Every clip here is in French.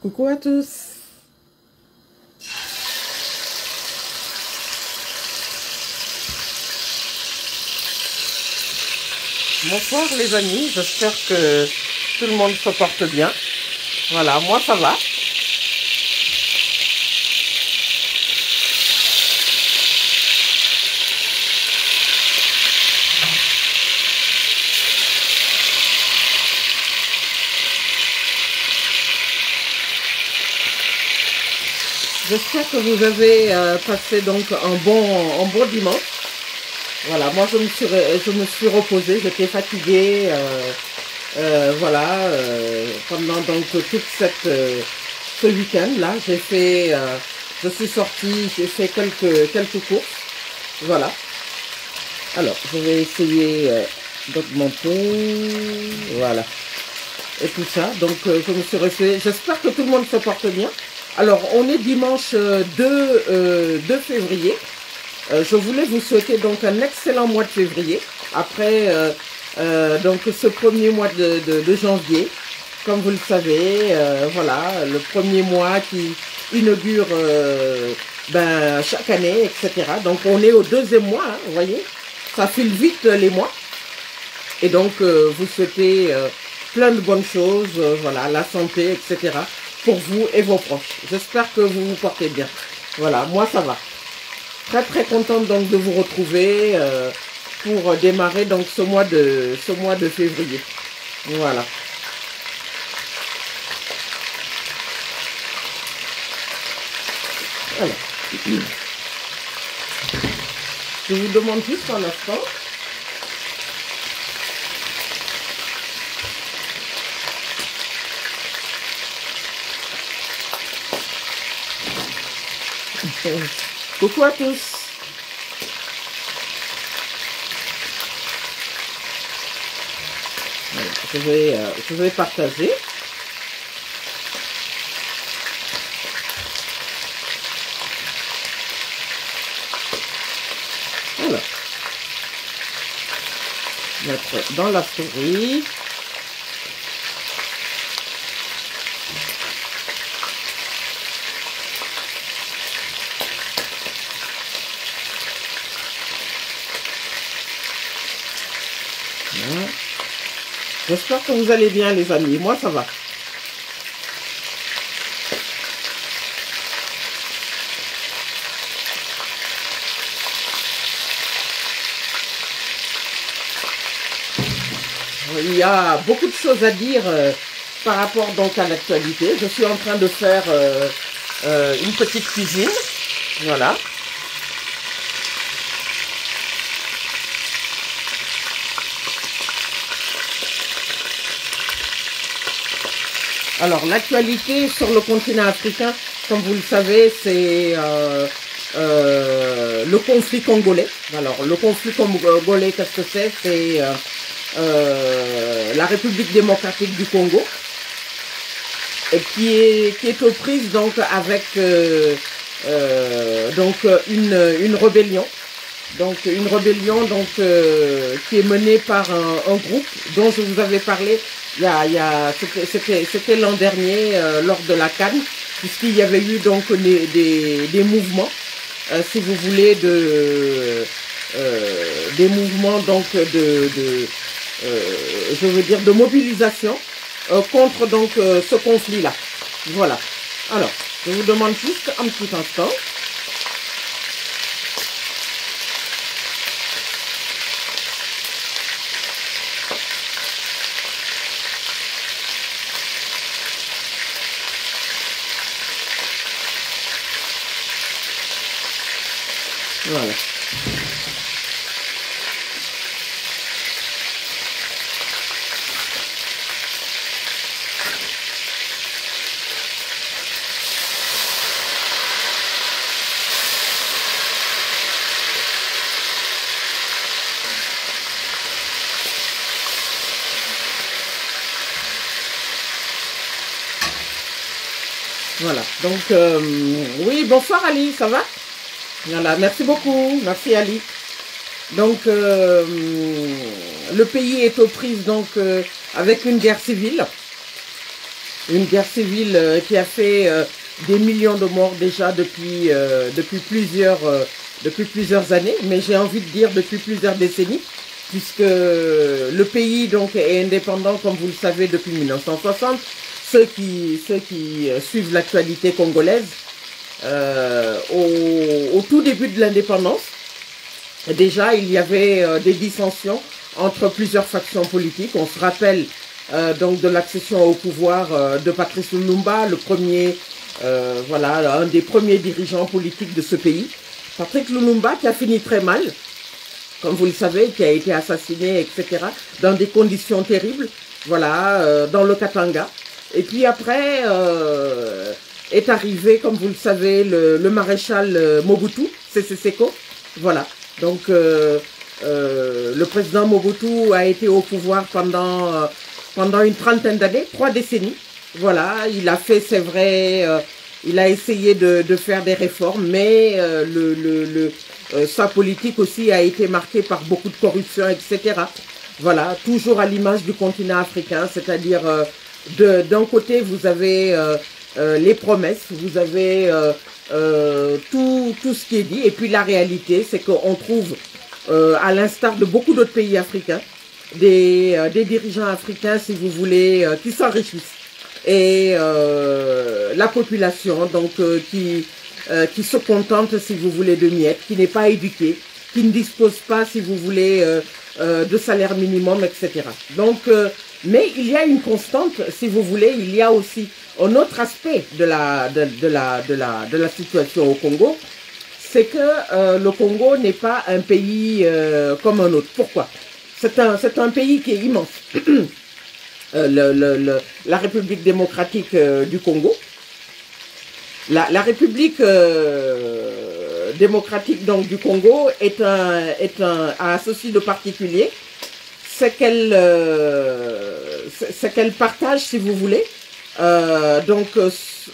Coucou à tous. Bonsoir les amis, j'espère que tout le monde se porte bien. Voilà, moi ça va. J'espère que vous avez passé donc un bon dimanche. Voilà, moi je me suis reposée, j'étais fatiguée, voilà, pendant donc toute ce week-end là, je suis sortie, j'ai fait quelques courses, voilà. Alors, je vais essayer d'augmenter, voilà, et tout ça. Donc, je me suis refait. J'espère que tout le monde se porte bien. Alors, on est dimanche 2 février. Je voulais vous souhaiter donc un excellent mois de février. Après, donc ce premier mois de janvier, comme vous le savez, voilà, le premier mois qui inaugure chaque année, etc. Donc, on est au deuxième mois, hein, vous voyez. Ça file vite les mois. Et donc, vous souhaitez plein de bonnes choses, voilà, la santé, etc. pour vous et vos proches. J'espère que vous vous portez bien. Voilà, moi ça va. Très contente donc de vous retrouver pour démarrer donc ce mois de février. Voilà. Alors. Je vous demande juste un instant. Coucou à tous. Je vais partager. Voilà. Mettre dans la souris. Voilà. J'espère que vous allez bien les amis. Moi ça va. Il y a beaucoup de choses à dire par rapport donc à l'actualité. Je suis en train de faire une petite cuisine. Voilà. Alors l'actualité sur le continent africain, comme vous le savez, c'est le conflit congolais. Alors le conflit congolais, qu'est-ce que c'est? C'est la République démocratique du Congo, et qui est aux prises donc avec une rébellion. Donc une rébellion donc qui est menée par un groupe dont je vous avais parlé c'était l'an dernier lors de la CAN, puisqu'il y avait eu donc des mouvements, si vous voulez, des mouvements donc je veux dire de mobilisation contre donc ce conflit-là. Voilà. Alors, je vous demande juste un petit instant. Voilà. Voilà. Donc, oui, bonsoir Ali, ça va? Voilà, merci beaucoup, merci Ali. Donc, le pays est aux prises donc avec une guerre civile. Une guerre civile qui a fait des millions de morts déjà depuis plusieurs années, mais j'ai envie de dire depuis plusieurs décennies, puisque le pays donc est indépendant, comme vous le savez, depuis 1960. Ceux qui suivent l'actualité congolaise, au tout début de l'indépendance, déjà il y avait des dissensions entre plusieurs factions politiques. On se rappelle donc de l'accession au pouvoir de Patrice Lumumba, le premier, voilà, un des premiers dirigeants politiques de ce pays. Patrice Lumumba qui a fini très mal, comme vous le savez, qui a été assassiné, etc., dans des conditions terribles, voilà, dans le Katanga. Et puis après, est arrivé, comme vous le savez, le maréchal Mobutu, Sese Seko, voilà. Donc, le président Mobutu a été au pouvoir pendant une trentaine d'années, 3 décennies. Voilà, il a fait, c'est vrai, il a essayé de faire des réformes, mais sa politique aussi a été marquée par beaucoup de corruption, etc. Voilà, toujours à l'image du continent africain, c'est-à-dire d'un côté vous avez les promesses, vous avez tout ce qui est dit, et puis la réalité, c'est qu'on trouve, à l'instar de beaucoup d'autres pays africains, des dirigeants africains, si vous voulez, qui s'enrichissent. Et la population, donc, qui se contente, si vous voulez, de miettes, qui n'est pas éduquée, qui ne dispose pas, si vous voulez, de salaire minimum, etc. Donc, mais il y a une constante, si vous voulez, il y a aussi un autre aspect de la situation au Congo, c'est que le Congo n'est pas un pays comme un autre. Pourquoi? C'est un pays qui est immense. La République démocratique du Congo. La République démocratique donc, du Congo a ceci de particulier, c'est qu'elle partage, si vous voulez, donc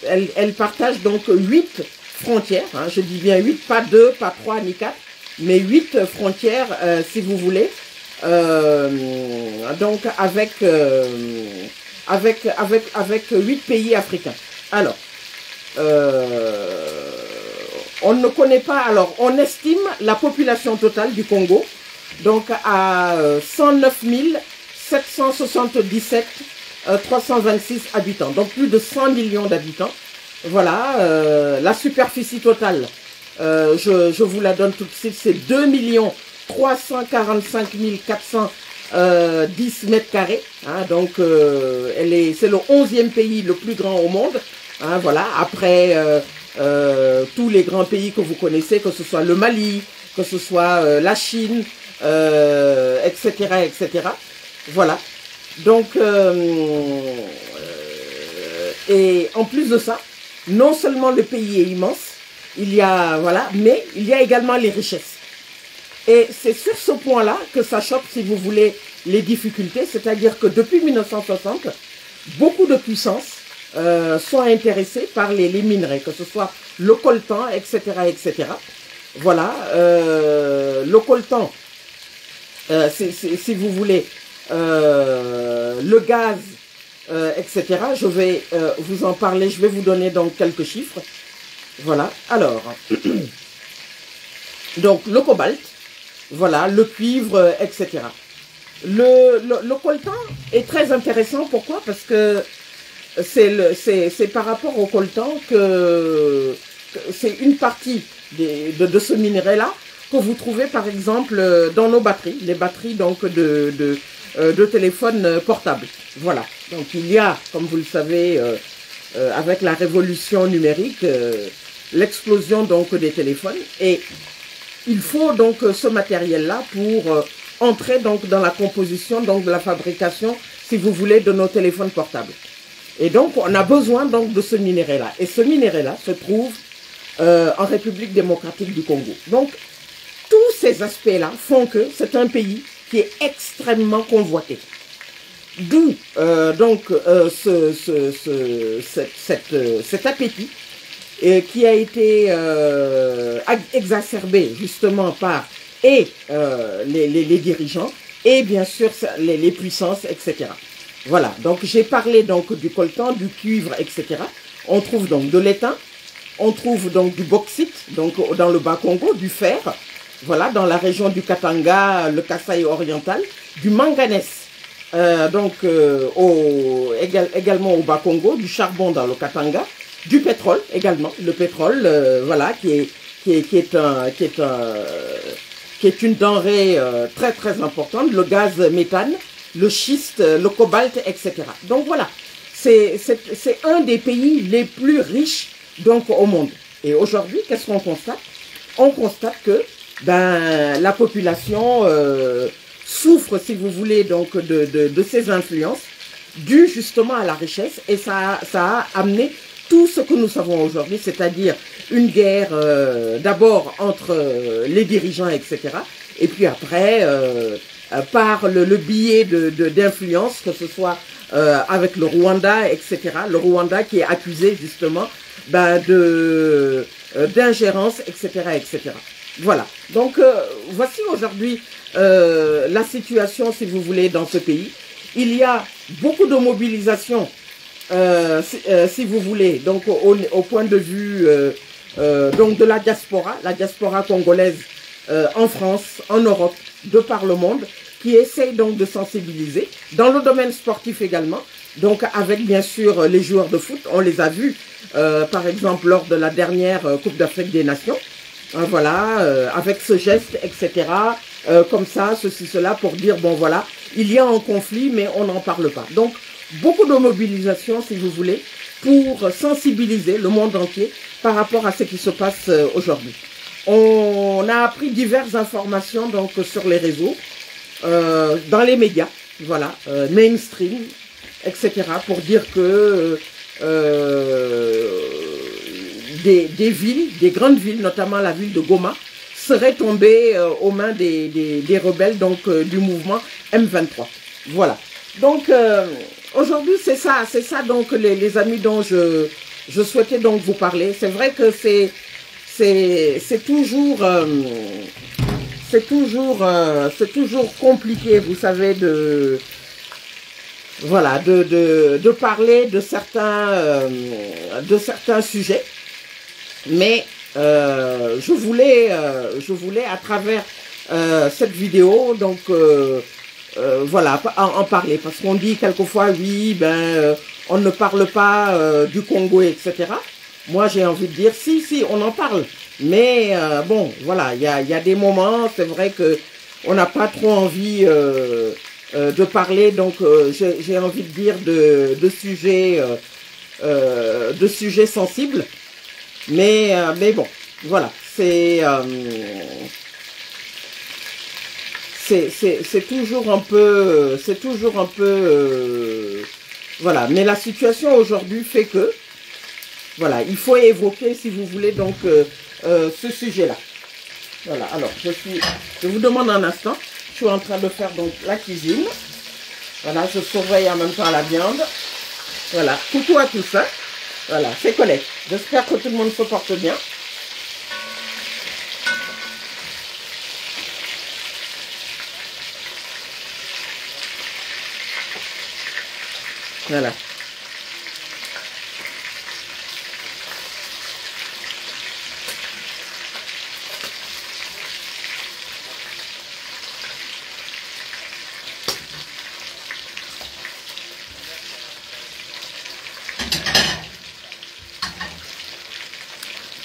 elle partage donc 8 frontières, hein, je dis bien 8, pas 2, pas 3 ni 4, mais 8 frontières, si vous voulez, donc avec 8 pays africains. Alors, on ne connaît pas, alors on estime la population totale du Congo donc à 109 777 326 habitants, donc plus de 100 millions d'habitants. Voilà, la superficie totale, je vous la donne tout de suite, c'est 2 345 410 mètres carrés. Hein, donc, c'est le 11e pays le plus grand au monde. Hein, voilà, après tous les grands pays que vous connaissez, que ce soit le Mali, que ce soit la Chine, etc., etc. Voilà. Donc, et en plus de ça, non seulement le pays est immense, il y a, voilà, mais il y a également les richesses. Et c'est sur ce point-là que ça choque, si vous voulez, les difficultés, c'est-à-dire que depuis 1960, beaucoup de puissances sont intéressées par les minerais, que ce soit le coltan, etc., etc. Voilà, le coltan, si vous voulez, le gaz, etc. Je vais vous en parler, je vais vous donner donc quelques chiffres. Voilà, alors, donc le cobalt, voilà, le cuivre, etc. Le coltan est très intéressant, pourquoi? Parce que c'est par rapport au coltan que c'est une partie de ce minerai-là que vous trouvez par exemple dans nos batteries, les batteries donc de téléphones portables. Voilà, donc il y a, comme vous le savez, avec la révolution numérique, l'explosion donc des téléphones, et il faut donc ce matériel-là pour entrer donc dans la composition donc de la fabrication, si vous voulez, de nos téléphones portables. Et donc on a besoin donc de ce minerai-là, et ce minerai-là se trouve en République démocratique du Congo. Donc tous ces aspects-là font que c'est un pays qui est extrêmement convoité. D'où donc cet appétit qui a été exacerbé justement par les dirigeants et bien sûr les puissances, etc. Voilà, donc j'ai parlé donc du coltan, du cuivre, etc. On trouve donc de l'étain, on trouve donc du bauxite, donc dans le Bas-Congo, du fer, voilà, dans la région du Katanga, le Kasaï oriental, du manganèse, également au Bas-Congo, du charbon dans le Katanga, du pétrole également, le pétrole, voilà, qui est une denrée très très importante, le gaz méthane, le schiste, le cobalt, etc. Donc voilà, c'est un des pays les plus riches donc au monde. Et aujourd'hui, qu'est-ce qu'on constate? On constate que la population souffre, si vous voulez, donc de ces influences dues justement à la richesse, et ça a amené tout ce que nous savons aujourd'hui, c'est-à-dire une guerre d'abord entre les dirigeants, etc. Et puis après, par le biais d'influence, que ce soit avec le Rwanda, etc. Le Rwanda qui est accusé justement d'ingérence, etc., etc. Voilà. Donc, voici aujourd'hui la situation, si vous voulez, dans ce pays. Il y a beaucoup de mobilisation, si vous voulez, donc au point de vue donc de la diaspora congolaise en France, en Europe, de par le monde, qui essaye donc de sensibiliser, dans le domaine sportif également, donc avec bien sûr les joueurs de foot, on les a vus, par exemple lors de la dernière Coupe d'Afrique des Nations, voilà, avec ce geste, etc., comme ça, ceci, cela, pour dire, bon voilà, il y a un conflit, mais on n'en parle pas. Donc, beaucoup de mobilisation, si vous voulez, pour sensibiliser le monde entier par rapport à ce qui se passe aujourd'hui. On a appris diverses informations donc sur les réseaux, dans les médias, voilà, mainstream, etc., pour dire que des villes, des grandes villes, notamment la ville de Goma, seraient tombées aux mains des rebelles donc du mouvement M23. Voilà. Donc aujourd'hui c'est ça donc les amis dont je souhaitais donc vous parler. C'est vrai que c'est toujours compliqué, vous savez, de parler de certains sujets, mais je voulais à travers cette vidéo donc voilà, en parler, parce qu'on dit quelquefois oui, on ne parle pas du Congo, etc. Moi j'ai envie de dire si on en parle, mais bon voilà, il y a des moments, c'est vrai que on n'a pas trop envie de parler, donc j'ai envie de dire de sujets sensibles, mais bon voilà, c'est toujours un peu, voilà, mais la situation aujourd'hui fait que, voilà, il faut évoquer, si vous voulez, donc, ce sujet-là. Voilà, alors, je vous demande un instant, je suis en train de faire donc la cuisine. Voilà, je surveille en même temps la viande. Voilà, coucou à tous, hein. Voilà, c'est Colette. J'espère que tout le monde se porte bien. Voilà.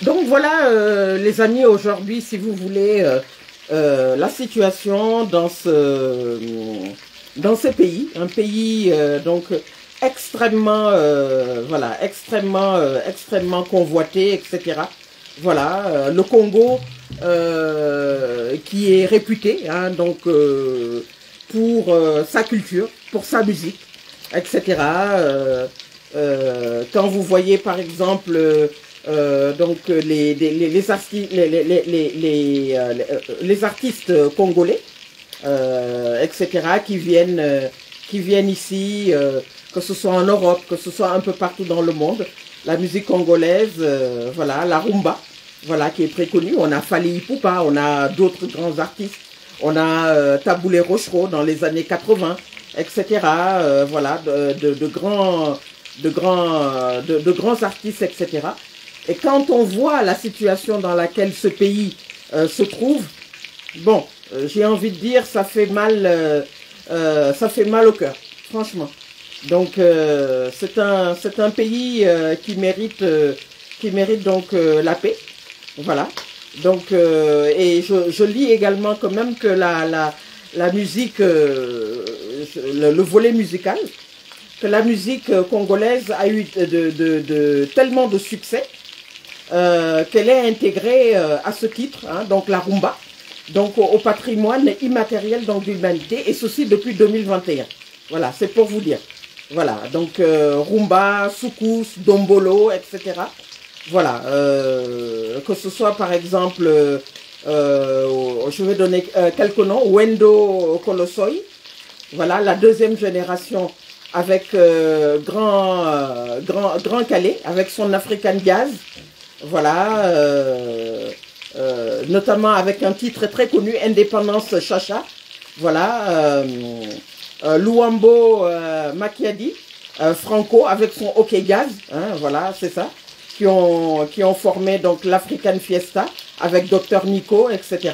Donc voilà les amis, aujourd'hui si vous voulez la situation dans ce pays, un pays donc extrêmement voilà, extrêmement convoité, etc. Voilà, le Congo qui est réputé hein, donc pour sa culture, pour sa musique, etc. Quand vous voyez par exemple donc les artistes congolais, etc., qui viennent ici, que ce soit en Europe, que ce soit un peu partout dans le monde, la musique congolaise, voilà, la rumba, voilà, qui est très connue. On a Fally Ipupa, on a d'autres grands artistes, On a Taboulé Rochereau dans les années 80, etc. Voilà, de grands artistes, etc. Et quand on voit la situation dans laquelle ce pays se trouve, bon, j'ai envie de dire, ça fait mal au cœur, franchement. Donc, c'est un pays qui mérite donc la paix, voilà. Donc, et je lis également quand même que la musique, le volet musical, que la musique congolaise a eu tellement de succès qu'elle est intégrée à ce titre, hein, donc la rumba, donc au patrimoine immatériel de l'humanité, et ceci depuis 2021. Voilà, c'est pour vous dire. Voilà, donc rumba, soukous, dombolo, etc. Voilà, que ce soit par exemple, je vais donner quelques noms, Wendo Kolosoi, voilà, la deuxième génération avec Grand Calais, avec son African Jazz, voilà, notamment avec un titre très connu, Indépendance Chacha, voilà, Luambo Makiadi, Franco avec son OK Jazz, hein, voilà, c'est ça, qui ont formé donc l'African Fiesta avec Dr Nico, etc.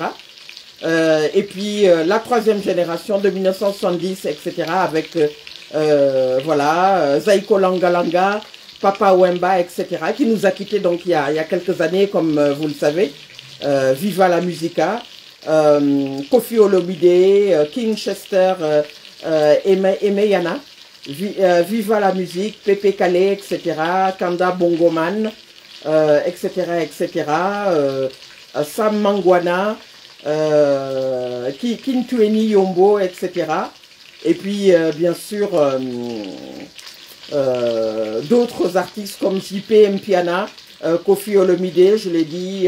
Et puis la troisième génération de 1970, etc. avec voilà, Zaiko Langalanga, Papa Wemba, etc. qui nous a quittés donc il y a quelques années, comme vous le savez. Viva la Musica, Koffi Olomide, King Chester, Emeyana, Viva la Musique, Pepe Kale, etc., Kanda Bongoman, etc., etc., Sam Mangwana, Kintueni Yombo, etc. Et puis, bien sûr, d'autres artistes comme JP Mpiana, Koffi Olomide, je l'ai dit,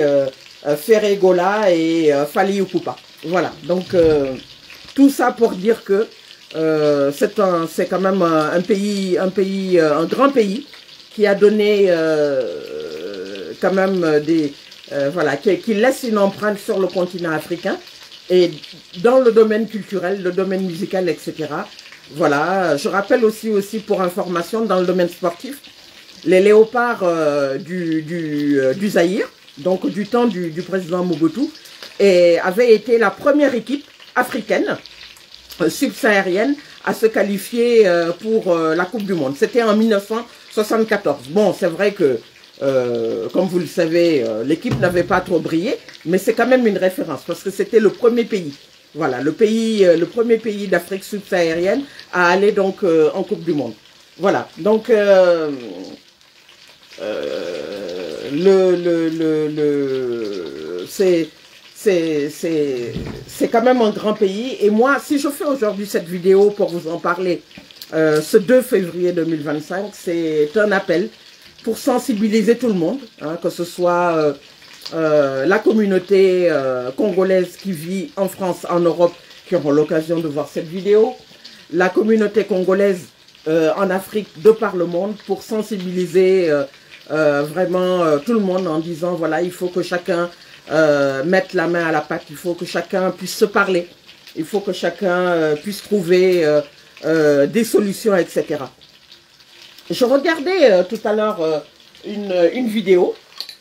Ferré Gola et Fally Ipupa. Voilà, donc tout ça pour dire que c'est quand même un grand pays qui a donné quand même voilà, qui laisse une empreinte sur le continent africain et dans le domaine culturel, le domaine musical, etc. Voilà, je rappelle aussi pour information dans le domaine sportif, les léopards du Zaïre, donc du temps du président Mobutu, avait été la première équipe africaine subsaharienne à se qualifier pour la Coupe du Monde. C'était en 1974. Bon, c'est vrai que, comme vous le savez, l'équipe n'avait pas trop brillé, mais c'est quand même une référence, parce que c'était le premier pays. Voilà, le premier pays d'Afrique subsaharienne à aller donc en Coupe du Monde. Voilà, donc c'est quand même un grand pays. Et moi, si je fais aujourd'hui cette vidéo pour vous en parler, ce 2 février 2025, c'est un appel pour sensibiliser tout le monde, hein, que ce soit la communauté congolaise qui vit en France, en Europe, qui auront l'occasion de voir cette vidéo, la communauté congolaise en Afrique, de par le monde, pour sensibiliser vraiment tout le monde en disant, voilà, il faut que chacun mette la main à la pâte, il faut que chacun puisse se parler, il faut que chacun puisse trouver des solutions, etc. Je regardais tout à l'heure une vidéo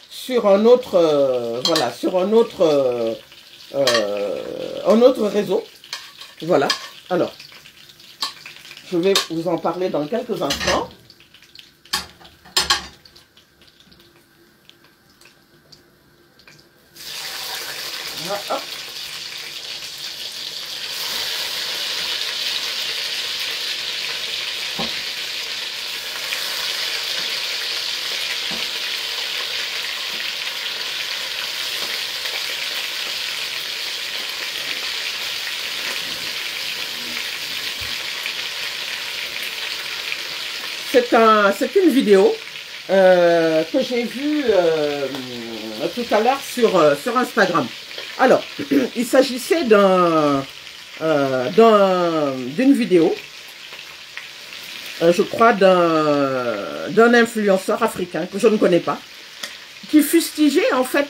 sur un autre, voilà, sur un autre réseau. Voilà. Alors, je vais vous en parler dans quelques instants. Hop. C'est une vidéo que j'ai vue tout à l'heure sur Instagram. Alors, il s'agissait d'une vidéo, je crois, d'un influenceur africain que je ne connais pas, qui fustigeait en fait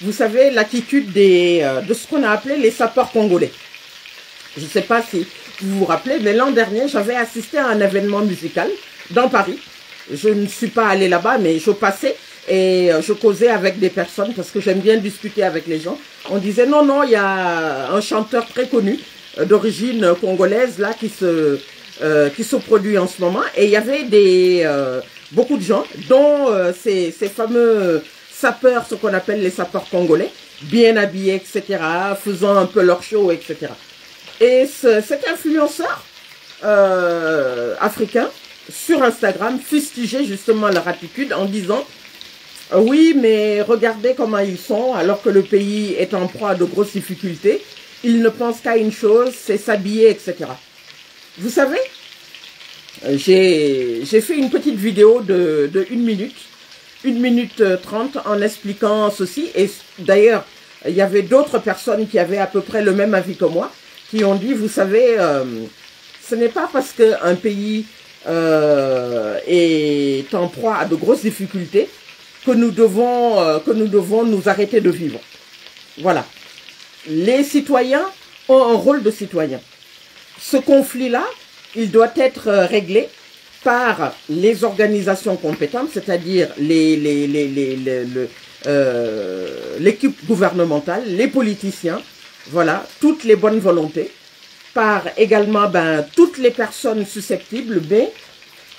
vous savez, l'attitude de ce qu'on a appelé les sapeurs congolais. Je ne sais pas si vous vous rappelez, mais l'an dernier, j'avais assisté à un événement musical dans Paris. Je ne suis pas allée là-bas, mais je passais et je causais avec des personnes parce que j'aime bien discuter avec les gens. On disait non, non, il y a un chanteur très connu d'origine congolaise là qui se produit en ce moment. Et il y avait beaucoup de gens, dont ces fameux sapeurs, ce qu'on appelle les sapeurs congolais, bien habillés, etc., faisant un peu leur show, etc. Et cet influenceur africain, sur Instagram, fustigeait justement leur attitude en disant « Oui, mais regardez comment ils sont, alors que le pays est en proie à de grosses difficultés. Ils ne pensent qu'à une chose, c'est s'habiller, etc. » Vous savez, j'ai fait une petite vidéo de 1 minute 30 en expliquant ceci. Et d'ailleurs, il y avait d'autres personnes qui avaient à peu près le même avis que moi, qui ont dit, vous savez, ce n'est pas parce qu'un pays est en proie à de grosses difficultés que nous devons nous arrêter de vivre. Voilà. Les citoyens ont un rôle de citoyen. Ce conflit-là, il doit être réglé par les organisations compétentes, c'est-à-dire l'équipe gouvernementale, les politiciens, voilà, toutes les bonnes volontés, par également toutes les personnes susceptibles, mais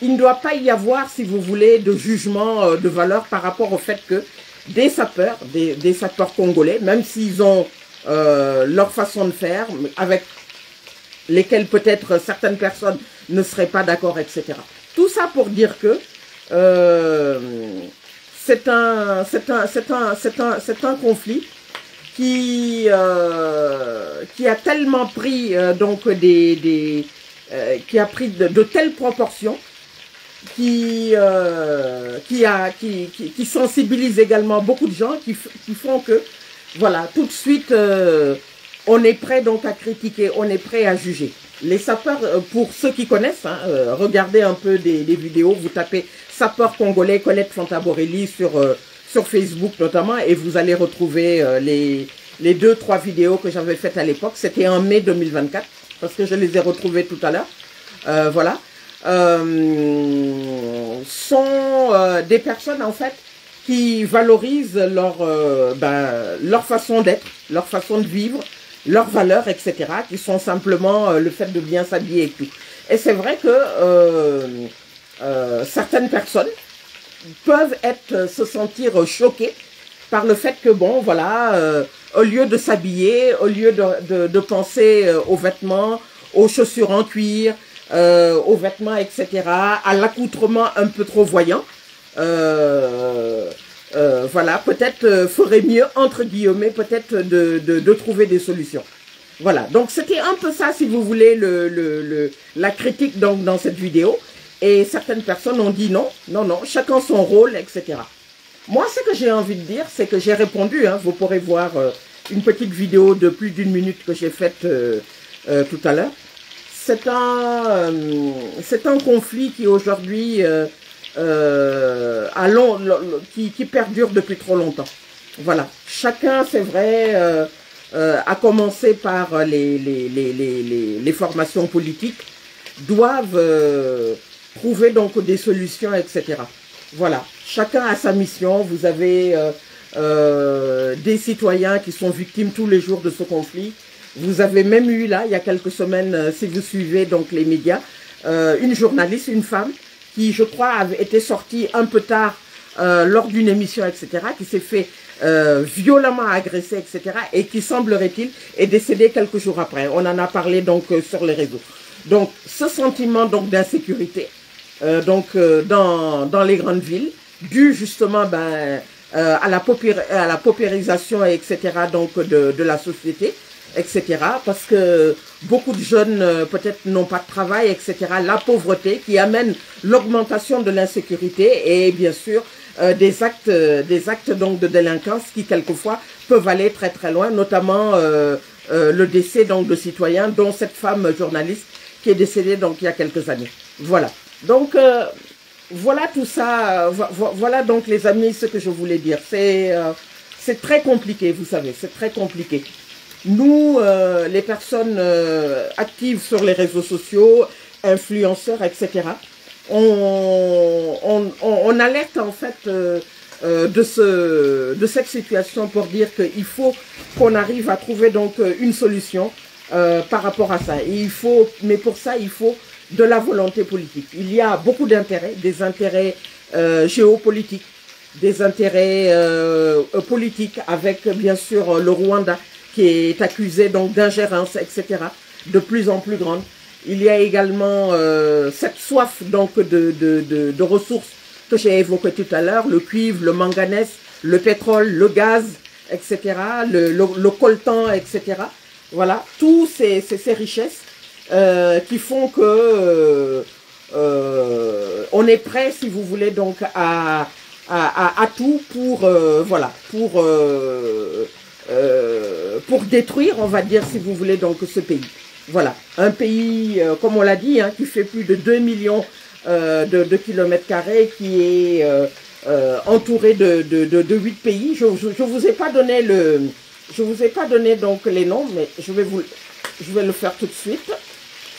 il ne doit pas y avoir, si vous voulez, de jugement de valeur par rapport au fait que des sapeurs, des sapeurs congolais, même s'ils ont leur façon de faire, avec lesquelles peut-être certaines personnes ne seraient pas d'accord, etc. Tout ça pour dire que c'est un conflit qui a tellement pris qui a pris de telles proportions, qui sensibilise également beaucoup de gens, qui font que voilà, tout de suite on est prêt donc à critiquer, on est prêt à juger. Les sapeurs, pour ceux qui connaissent, hein, regardez un peu des vidéos, vous tapez sapeurs congolais Colette Fantaborelli sur Facebook notamment, et vous allez retrouver les 2-3 vidéos que j'avais faites à l'époque. C'était en mai 2024, parce que je les ai retrouvées tout à l'heure. Voilà. Sont des personnes en fait qui valorisent leur façon d'être, leur façon de vivre, leurs valeurs, etc., qui sont simplement le fait de bien s'habiller et tout. Et c'est vrai que certaines personnes peuvent se sentir choquées par le fait que, bon, voilà, au lieu de s'habiller, au lieu de penser aux vêtements, aux chaussures en cuir, aux vêtements, etc., à l'accoutrement un peu trop voyant, voilà, peut-être ferait mieux, entre guillemets, peut-être de trouver des solutions. Voilà, donc c'était un peu ça, si vous voulez, la critique donc, dans cette vidéo. Et certaines personnes ont dit non, non, non, chacun son rôle, etc. Moi, ce que j'ai envie de dire, c'est que j'ai répondu, hein, vous pourrez voir une petite vidéo de plus d'1 minute que j'ai faite tout à l'heure. C'est un conflit qui aujourd'hui qui perdure depuis trop longtemps. Voilà. Chacun, c'est vrai, à commencer par les formations politiques, doivent trouver donc des solutions, etc. Voilà. Chacun a sa mission. Vous avez des citoyens qui sont victimes tous les jours de ce conflit. Vous avez même eu là, il y a quelques semaines, si vous suivez donc les médias, une journaliste, une femme, qui je crois avait été sortie un peu tard lors d'une émission, etc., qui s'est fait violemment agresser, etc., et qui, semblerait-il, est décédée quelques jours après. On en a parlé donc sur les réseaux. Donc ce sentiment donc d'insécurité dans les grandes villes, dû justement à la paupérisation, etc., donc de la société, etc., parce que beaucoup de jeunes peut-être n'ont pas de travail, etc., la pauvreté qui amène l'augmentation de l'insécurité et bien sûr des actes donc de délinquance qui quelquefois peuvent aller très très loin, notamment le décès donc de citoyens, dont cette femme journaliste qui est décédée donc il y a quelques années. Voilà. Donc voilà tout ça, voilà donc les amis ce que je voulais dire. c'est très compliqué, vous savez, c'est très compliqué. Nous, les personnes actives sur les réseaux sociaux, influenceurs, etc., on alerte en fait de cette situation pour dire qu'il faut qu'on arrive à trouver donc une solution par rapport à ça. Et mais pour ça, il faut de la volonté politique. Il y a beaucoup d'intérêts, des intérêts géopolitiques, des intérêts politiques avec bien sûr le Rwanda qui est accusé donc d'ingérence, etc., de plus en plus grande. Il y a également cette soif donc de ressources que j'ai évoquées tout à l'heure, le cuivre, le manganèse, le pétrole, le gaz, etc., le coltan, etc. Voilà, tous ces richesses qui font que on est prêt, si vous voulez, donc à tout pour voilà, pour détruire, on va dire, si vous voulez, donc ce pays. Voilà, un pays, comme on l'a dit, hein, qui fait plus de 2 millions de kilomètres carrés, qui est entouré de 8 pays. Je vous ai pas donné donc les noms, mais je vais le faire tout de suite.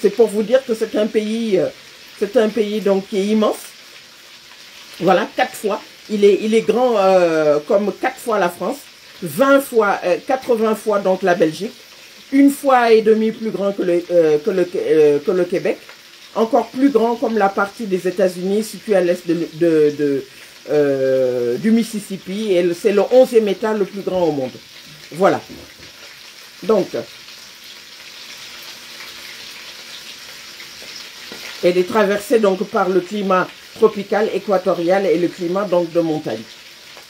C'est pour vous dire que c'est un pays donc qui est immense. Voilà, 4 fois. Il est grand comme 4 fois la France, 80 fois donc la Belgique, 1,5 fois plus grand que le Québec, encore plus grand comme la partie des États-Unis située à l'est du Mississippi, et c'est le 11e État le plus grand au monde. Voilà. Donc, elle est traversée donc par le climat tropical, équatorial et le climat donc de montagne.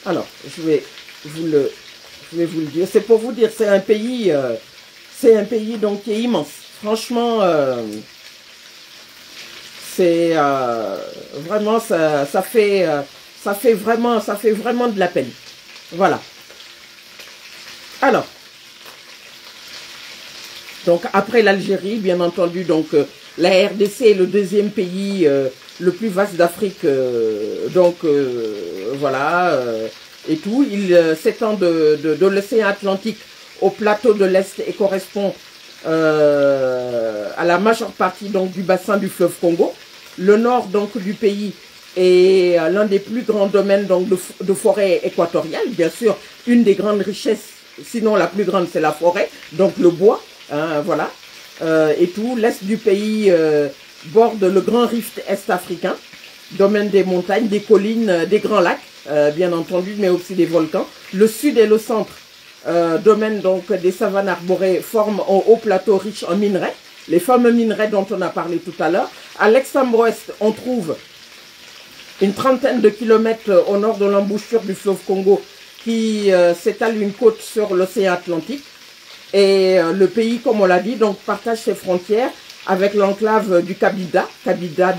Alors, je vais vous le dire. C'est pour vous dire, c'est un pays donc qui est immense. Franchement, c'est vraiment ça fait vraiment de la peine. Voilà. Alors, donc après l'Algérie, bien entendu, donc la RDC est le 2e pays le plus vaste d'Afrique, voilà, et tout. Il s'étend de l'océan Atlantique au plateau de l'Est et correspond à la majeure partie donc du bassin du fleuve Congo. Le nord donc du pays est l'un des plus grands domaines donc de forêt équatoriale. Bien sûr, une des grandes richesses, sinon la plus grande, c'est la forêt, donc le bois, hein, voilà, et tout. L'est du pays borde le grand rift est-africain, domaine des montagnes, des collines, des grands lacs, bien entendu, mais aussi des volcans. Le sud et le centre, domaine donc des savanes arborées, forment un haut plateau riche en minerais, les fameux minerais dont on a parlé tout à l'heure. À l'extrême ouest, on trouve une trentaine de kilomètres au nord de l'embouchure du fleuve Congo qui s'étale une côte sur l'océan Atlantique. Et le pays, comme on l'a dit, donc partage ses frontières avec l'enclave du Kabinda,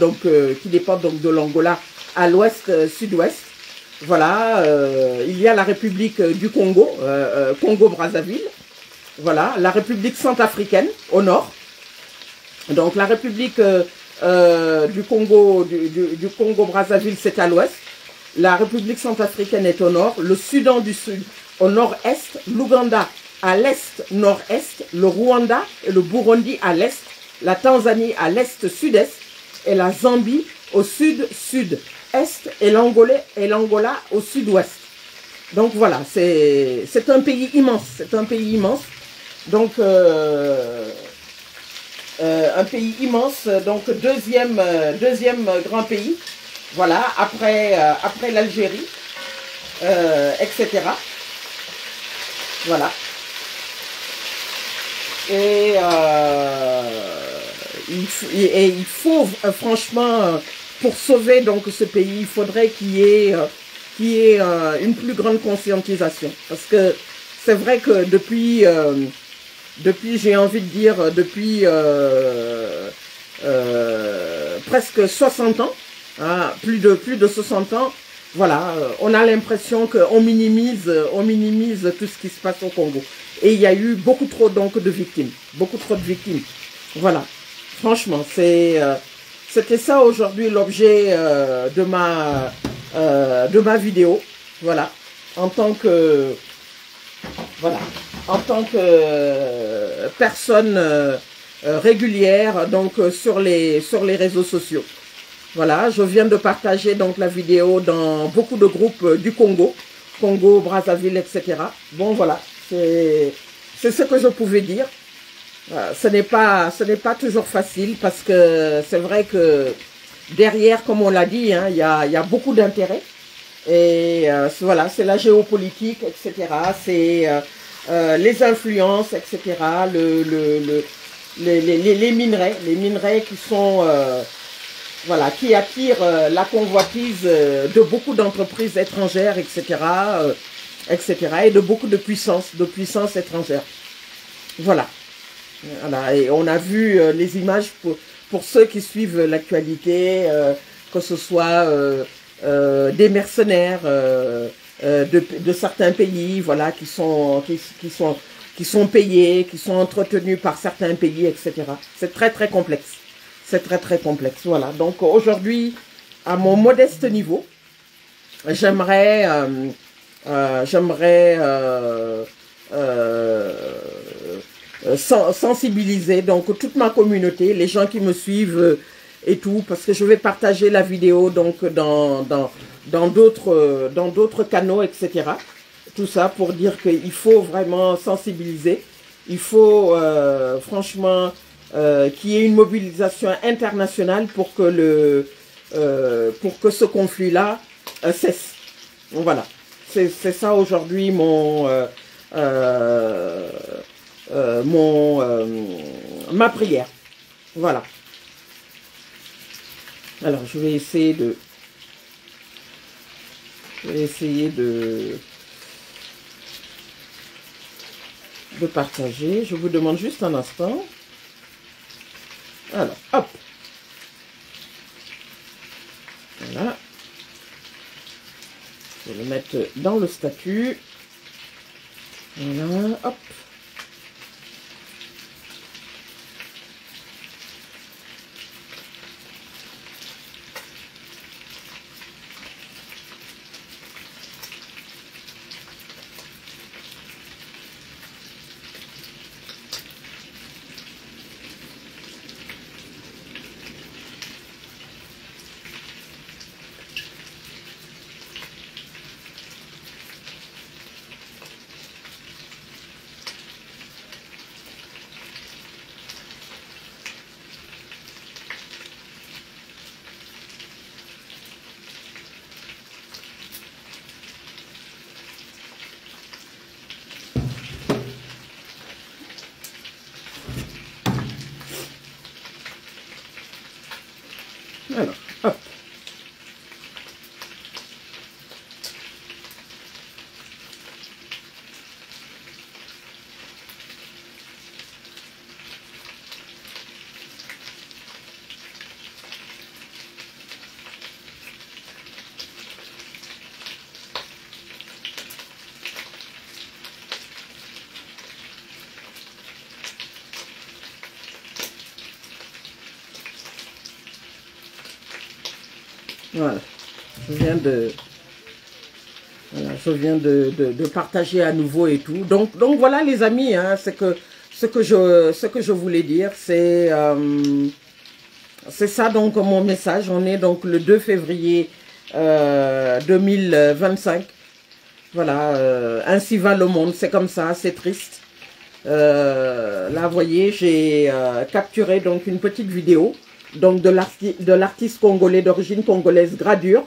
donc qui dépend donc de l'Angola à l'ouest, sud-ouest. Voilà, il y a la République du Congo, Congo-Brazzaville. Voilà, la République centrafricaine au nord. Donc la République du Congo-Brazzaville, c'est à l'ouest. La République centrafricaine est au nord. Le Soudan du Sud au nord-est. L'Ouganda à l'est-nord-est. Le Rwanda et le Burundi à l'est. La Tanzanie à l'est-sud-est. Et la Zambie au sud-sud-est. Et l'Angola au sud-ouest. Donc voilà, c'est un pays immense. C'est un pays immense. Donc un pays immense, donc deuxième grand pays, voilà, après l'Algérie, etc. Voilà. Et il faut franchement, pour sauver donc ce pays, il faudrait qu'il y ait une plus grande conscientisation. Parce que c'est vrai que depuis j'ai envie de dire, depuis presque 60 ans, hein, plus de 60 ans, voilà, on a l'impression qu'on minimise tout ce qui se passe au Congo. Et il y a eu beaucoup trop donc de victimes, Voilà, franchement, c'était ça aujourd'hui l'objet de ma vidéo, voilà, en tant que Voilà, en tant que personne régulière donc sur les réseaux sociaux. Voilà, je viens de partager donc la vidéo dans beaucoup de groupes du Congo, Brazzaville, etc. Bon voilà, c'est ce que je pouvais dire. Ce n'est pas toujours facile parce que c'est vrai que derrière, comme on l'a dit, hein, il y a beaucoup d'intérêts. Et voilà, c'est la géopolitique, etc. C'est les influences, etc. Les minerais qui sont voilà, qui attirent la convoitise de beaucoup d'entreprises étrangères, etc., et de beaucoup de puissances étrangères. Voilà. Voilà. Et on a vu les images pour ceux qui suivent l'actualité, que ce soit des mercenaires de certains pays, voilà, qui sont payés, qui sont entretenus par certains pays, etc. C'est très très complexe. C'est très très complexe. Voilà. Donc aujourd'hui, à mon modeste niveau, j'aimerais sensibiliser donc toute ma communauté, les gens qui me suivent et tout, parce que je vais partager la vidéo donc dans d'autres canaux, etc. Tout ça pour dire qu'il faut vraiment sensibiliser. Il faut franchement qu'il y ait une mobilisation internationale pour que ce conflit-là cesse. Voilà. C'est ça aujourd'hui ma prière. Voilà. Alors, je vais essayer de partager. Je vous demande juste un instant. Alors, hop. Voilà. Je vais le mettre dans le statut. Voilà, hop. Alors, hop. Voilà, je viens de partager à nouveau et tout. Donc voilà les amis, hein, ce que je voulais dire, c'est ça donc mon message. On est donc le 2 février 2025. Voilà, ainsi va le monde, c'est comme ça, c'est triste. Là, vous voyez, j'ai capturé donc une petite vidéo donc de l'artiste congolais d'origine congolaise Gradure.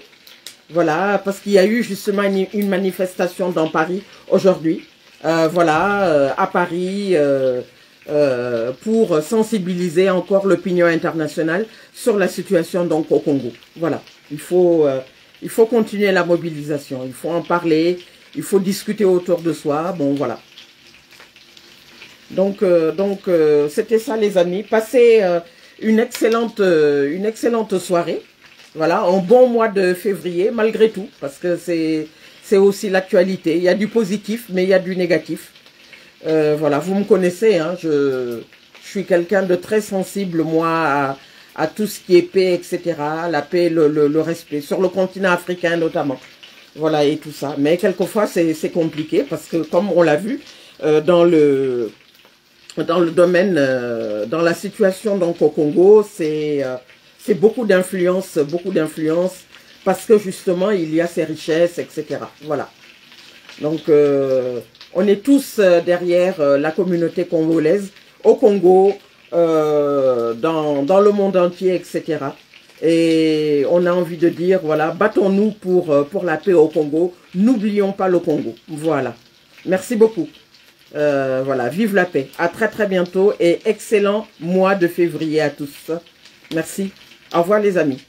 Voilà, parce qu'il y a eu justement une manifestation dans Paris aujourd'hui. Voilà, à Paris, pour sensibiliser encore l'opinion internationale sur la situation donc au Congo. Voilà, il faut continuer la mobilisation, il faut en parler, il faut discuter autour de soi. Bon, voilà. Donc c'était ça les amis. Passez une excellente soirée. Voilà, un bon mois de février malgré tout, parce que c'est aussi l'actualité. Il y a du positif, mais il y a du négatif. Voilà, vous me connaissez, hein, je suis quelqu'un de très sensible, moi, à tout ce qui est paix, etc. La paix, le respect, sur le continent africain notamment. Voilà, et tout ça. Mais quelquefois, c'est compliqué, parce que comme on l'a vu, dans le domaine, dans la situation donc au Congo, c'est beaucoup d'influence, parce que justement il y a ces richesses, etc. Voilà. Donc on est tous derrière la communauté congolaise au Congo, dans le monde entier, etc. Et on a envie de dire, voilà, battons-nous pour la paix au Congo. N'oublions pas le Congo. Voilà. Merci beaucoup. Voilà, vive la paix. À très très bientôt et excellent mois de février à tous. Merci. Au revoir les amis.